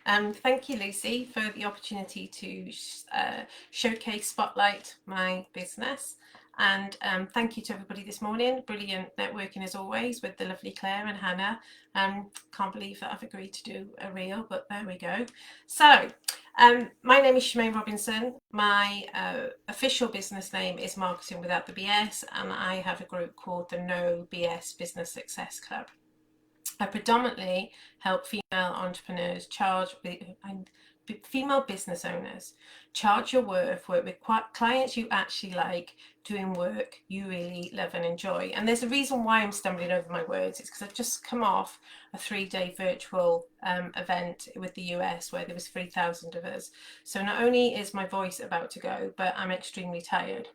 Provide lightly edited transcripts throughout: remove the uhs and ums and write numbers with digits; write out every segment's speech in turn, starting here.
Thank you, Lucy, for the opportunity to showcase, spotlight my business. And thank you to everybody this morning. Brilliant networking as always with the lovely Claire and Hannah. Can't believe that I've agreed to do a reel, but there we go. So, my name is Lei-Robinson. My official business name is Marketing Without the BS, and I have a group called the No BS Business Success Club. I predominantly help female entrepreneurs and female business owners charge your worth, work with clients you actually like, doing work you really love and enjoy. And there's a reason why I'm stumbling over my words. It's because I've just come off a 3-day virtual event with the US where there was 3,000 of us. So not only is my voice about to go, but I'm extremely tired.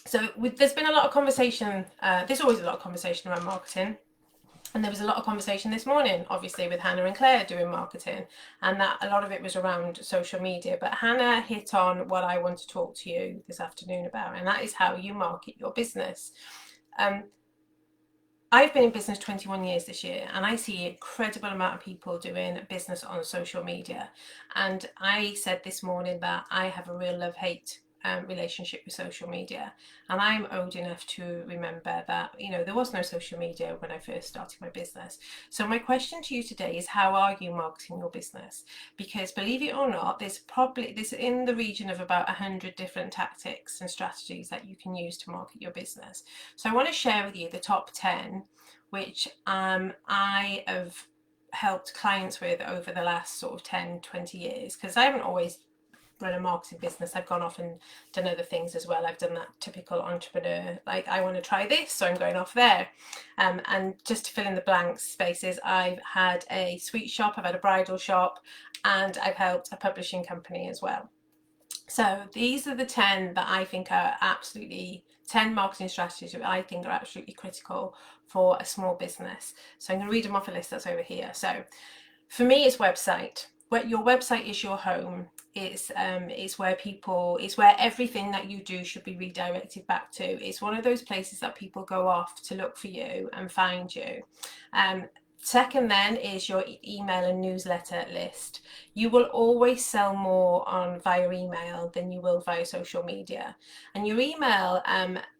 So there's been a lot of conversation, there's always a lot of conversation around marketing. And there was a lot of conversation this morning, obviously, with Hannah and Claire doing marketing. And that a lot of it was around social media. But Hannah hit on what I want to talk to you this afternoon about, and that is how you market your business. I've been in business 21 years this year, and I see an incredible amount of people doing business on social media. And I said this morning that I have a real love-hate relationship with social media, and I'm old enough to remember that there was no social media when I first started my business. So my question to you today is, how are you marketing your business? Because believe it or not, there's in the region of about 100 different tactics and strategies that you can use to market your business. So I want to share with you the top 10 which I have helped clients with over the last sort of 10-20 years, because I haven't always run a marketing business. I've gone off and done other things as well. I've done that typical entrepreneur, like I want to try this, so I'm going off there. And just to fill in the blank spaces, I've had a sweet shop, I've had a bridal shop, and I've helped a publishing company as well. So these are the 10 that I think are absolutely 10 marketing strategies that I think are absolutely critical for a small business. So I'm going to read them off a list that's over here. So for me, it's website. Your website is your home. It's where everything that you do should be redirected back to. It's one of those places that people go off to look for you and find you. Second then is your email and newsletter list. You will always sell more via email than you will via social media. And your email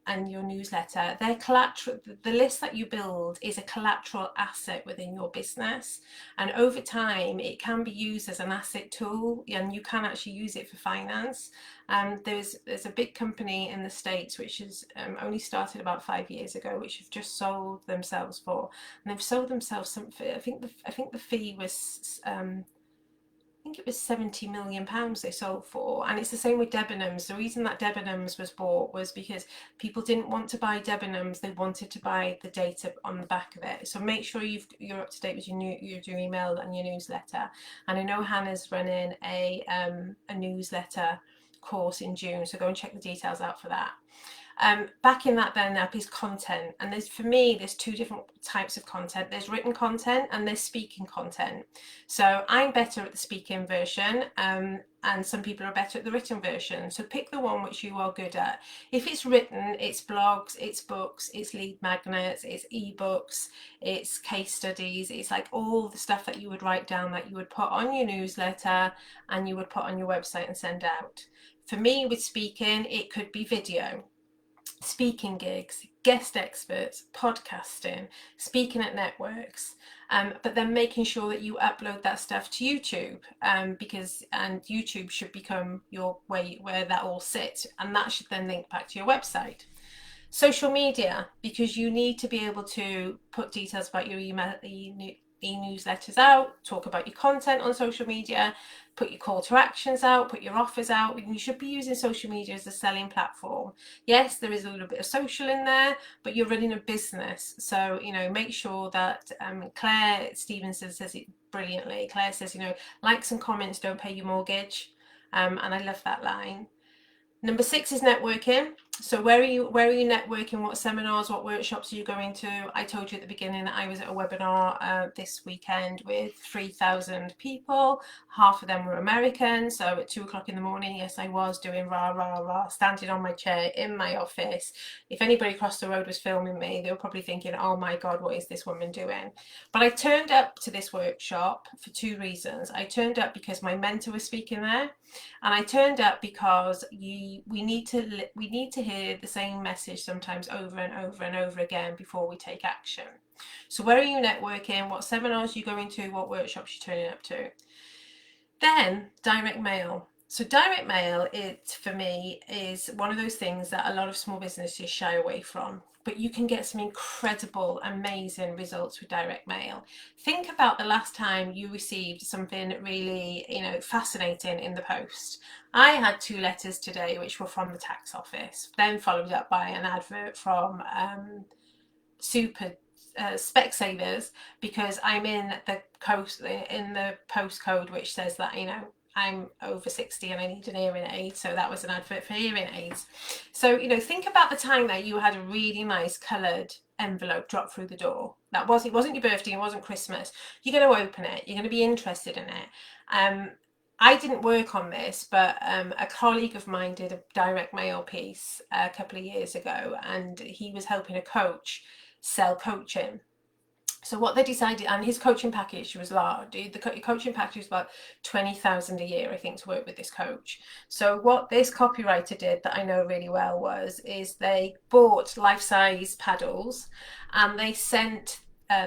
and your newsletter, they're collateral. The list that you build is a collateral asset within your business. And over time, it can be used as an asset tool, and you can actually use it for finance. There's a big company in the States which has only started about 5 years ago, which have just sold themselves and they've sold themselves something. I think the fee was I think it was £70 million they sold for. And it's the same with Debenhams. The reason that Debenhams was bought was because people didn't want to buy Debenhams, they wanted to buy the data on the back of it. So make sure you're up to date with your email and your newsletter. And I know Hannah's running a newsletter course in June, so go and check the details out for that. Backing that then up is content, and for me there's two different types of content. There's written content and there's speaking content. So I'm better at the speaking version, and some people are better at the written version. So pick the one which you are good at. If it's written, it's blogs, it's books, it's lead magnets, it's ebooks, it's case studies, it's like all the stuff that you would write down that you would put on your newsletter and you would put on your website and send out. For me, with speaking, it could be video, speaking gigs, guest experts, podcasting, speaking at networks, but then making sure that you upload that stuff to YouTube, because YouTube should become your way where that all sits, and that should then link back to your website. Social media, because you need to be able to put details about your e-newsletters out, talk about your content on social media, put your call to actions out, put your offers out. You should be using social media as a selling platform. Yes, there is a little bit of social in there, but you're running a business. So, make sure that Claire Stevenson says it brilliantly. Claire says, likes and comments don't pay your mortgage. And I love that line. Number 6 is networking. So where are you networking? What seminars, what workshops are you going to? I told you at the beginning that I was at a webinar this weekend with 3,000 people. Half of them were American. So at 2 o'clock in the morning, yes, I was doing rah, rah, rah, standing on my chair in my office. If anybody across the road was filming me, they were probably thinking, oh my God, what is this woman doing? But I turned up to this workshop for two reasons. I turned up because my mentor was speaking there. And I turned up because we need to hear the same message sometimes over and over and over again before we take action. So where are you networking? What seminars are you going to? What workshops are you turning up to? Then direct mail. So direct mail, it for me is one of those things that a lot of small businesses shy away from. But you can get some incredible, amazing results with direct mail. Think about the last time you received something really, fascinating in the post. I had 2 letters today, which were from the tax office, then followed up by an advert from Super Specsavers, because I'm in the postcode which says that I'm over 60 and I need an hearing aid, so that was an advert for hearing aids. So think about the time that you had a really nice coloured envelope drop through the door. It wasn't your birthday, it wasn't Christmas. You're going to open it, you're going to be interested in it. I didn't work on this, but a colleague of mine did a direct mail piece a couple of years ago, and he was helping a coach sell coaching. So what they decided, and his coaching package was large. The coaching package was about 20,000 a year, I think, to work with this coach. So what this copywriter did that I know really well is they bought life-size paddles, and they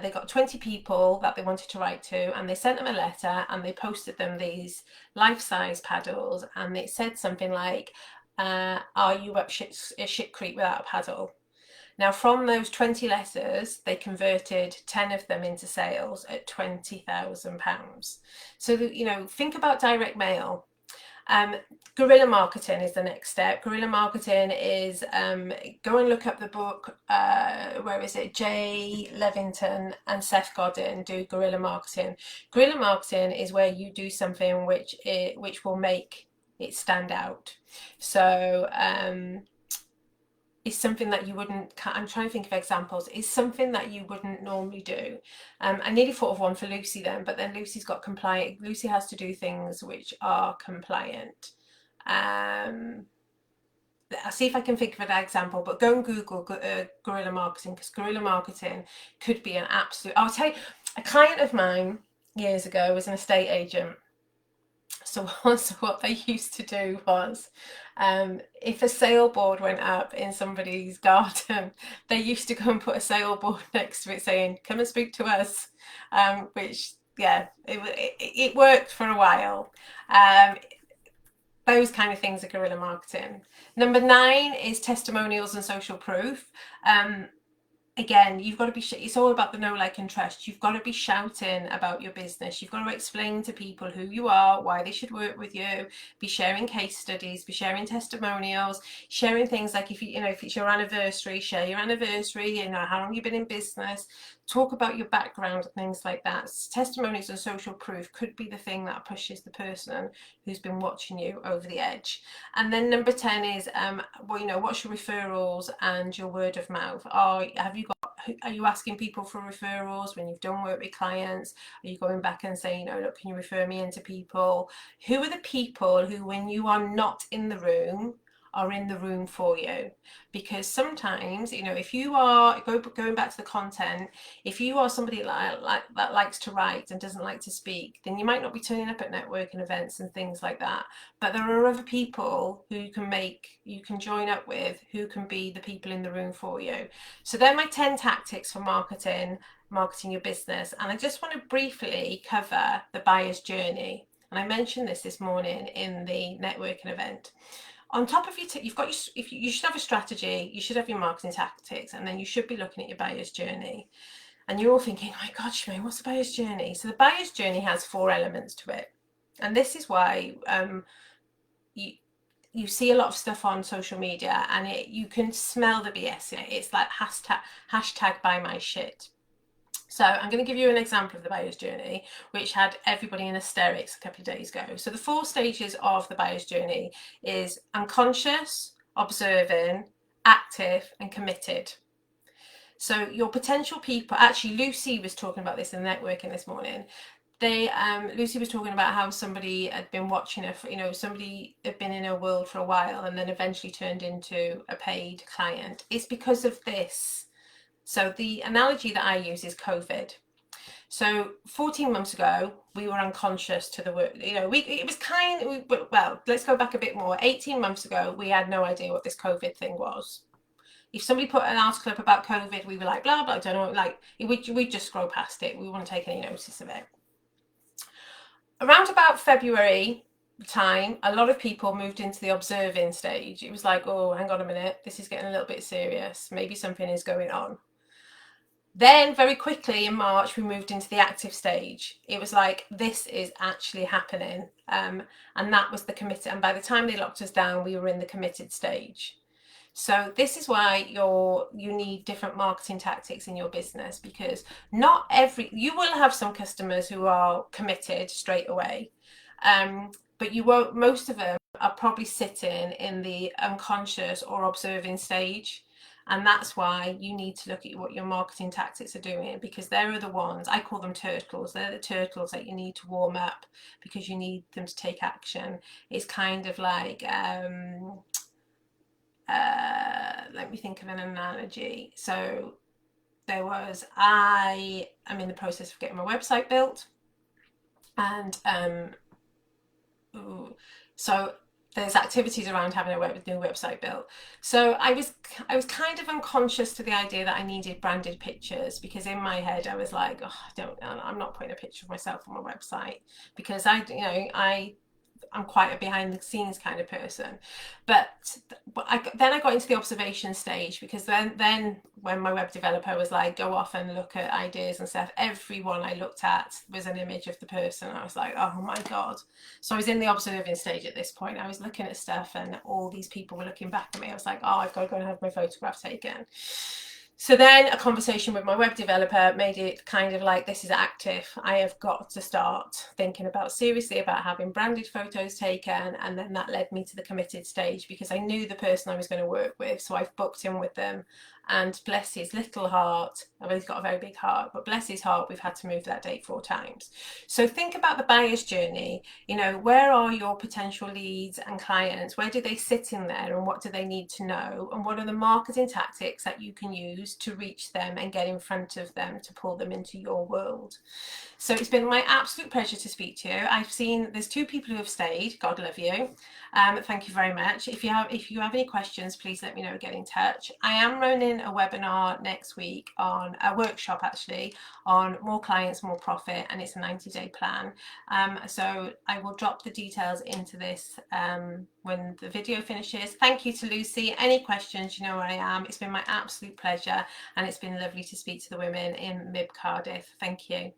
got 20 people that they wanted to write to, and they sent them a letter, and they posted them these life-size paddles, and it said something like, "Are you up shit creek without a paddle?" Now, from those 20 letters, they converted 10 of them into sales at £20,000. So, think about direct mail. Guerrilla marketing is the next step. Guerrilla marketing is go and look up the book. Where is it? Jay Levington and Seth Godin do guerrilla marketing. Guerrilla marketing is where you do something which will make it stand out. So is something that you wouldn't, I'm trying to think of examples, is something that you wouldn't normally do. I nearly thought of one for Lucy then, but then Lucy's got compliant. Lucy has to do things which are compliant. I'll see if I can think of an example, but go and Google guerrilla marketing, because guerrilla marketing could be an absolute, I'll tell you, a client of mine years ago was an estate agent. So what they used to do was, if a sale board went up in somebody's garden, they used to go and put a sale board next to it saying, "Come and speak to us," which, yeah, it worked for a while. Those kind of things are guerrilla marketing. Number 9 is testimonials and social proof. Again, you've got to be, it's all about the know, like, and trust. You've got to be shouting about your business. You've got to explain to people who you are, why they should work with you, be sharing case studies, be sharing testimonials, sharing things like if it's your anniversary, share your anniversary, how long you've been in business, talk about your background and things like that. Testimonials and social proof could be the thing that pushes the person who's been watching you over the edge. And then number 10 is, what's your referrals and your word of mouth? Are you asking people for referrals when you've done work with clients? Are you going back and saying, look, can you refer me into people? Who are the people who, when you are not in the room, are in the room for you? Because sometimes, if you are going back to the content, if you are somebody that likes to write and doesn't like to speak, then you might not be turning up at networking events and things like that. But there are other people who you can join up with, who can be the people in the room for you. So they're my 10 tactics for marketing your business. And I just want to briefly cover the buyer's journey. And I mentioned this morning in the networking event. On top of you should have a strategy, you should have your marketing tactics, and then you should be looking at your buyer's journey. And you're all thinking, oh my God, Shemaine, what's the buyer's journey? So the buyer's journey has 4 elements to it. And this is why you see a lot of stuff on social media, and you can smell the BS in it. It's like hashtag buy my shit. So I'm going to give you an example of the buyer's journey, which had everybody in hysterics a couple of days ago. So the 4 stages of the buyer's journey is unconscious, observing, active, and committed. So your potential people, actually Lucy was talking about this in networking this morning. Lucy was talking about how somebody had been watching her, somebody had been in her world for a while and then eventually turned into a paid client. It's because of this. So the analogy that I use is COVID. So 14 months ago, we were unconscious to the work. It was well, let's go back a bit more. 18 months ago, we had no idea what this COVID thing was. If somebody put an article up about COVID, we were like, blah, blah, I don't know, like, we'd just scroll past it. We wouldn't take any notice of it. Around about February time, a lot of people moved into the observing stage. It was like, oh, hang on a minute, this is getting a little bit serious. Maybe something is going on. Then very quickly in March, we moved into the active stage. It was like, this is actually happening. And that was the committed. And by the time they locked us down, we were in the committed stage. So this is why you need different marketing tactics in your business, because you will have some customers who are committed straight away. But you won't, most of them are probably sitting in the unconscious or observing stage. And that's why you need to look at what your marketing tactics are doing, because they're the ones, I call them turtles. They're the turtles that you need to warm up because you need them to take action. It's kind of like, let me think of an analogy. So I am in the process of getting my website built. And so there's activities around having a new website built. So I was kind of unconscious to the idea that I needed branded pictures, because in my head I was like, oh, I'm not putting a picture of myself on my website, because I'm quite a behind the scenes kind of person. But then I got into the observation stage, because then when my web developer was like, go off and look at ideas and stuff, everyone I looked at was an image of the person. I was like, oh my God. So I was in the observing stage at this point. I was looking at stuff and all these people were looking back at me. I was like, oh, I've got to go and have my photograph taken. So then a conversation with my web developer made it kind of like, this is active. I have got to start thinking seriously about having branded photos taken. And then that led me to the committed stage, because I knew the person I was going to work with. So I've booked in with them, and bless his little heart, well, he's got a very big heart, but bless his heart, we've had to move that date 4 times. So think about the buyer's journey. Where are your potential leads and clients? Where do they sit in there, and what do they need to know? And what are the marketing tactics that you can use to reach them and get in front of them to pull them into your world? So it's been my absolute pleasure to speak to you. I've seen there's 2 people who have stayed. God love you. Thank you very much. If you have any questions, please let me know. Get in touch. I am running a webinar next week, on a workshop actually, on more clients, more profit, and it's a 90-day plan. So I will drop the details into this when the video finishes. Thank you to Lucy. Any questions, you know where I am. It's been my absolute pleasure, and it's been lovely to speak to the women in MIB Cardiff. Thank you.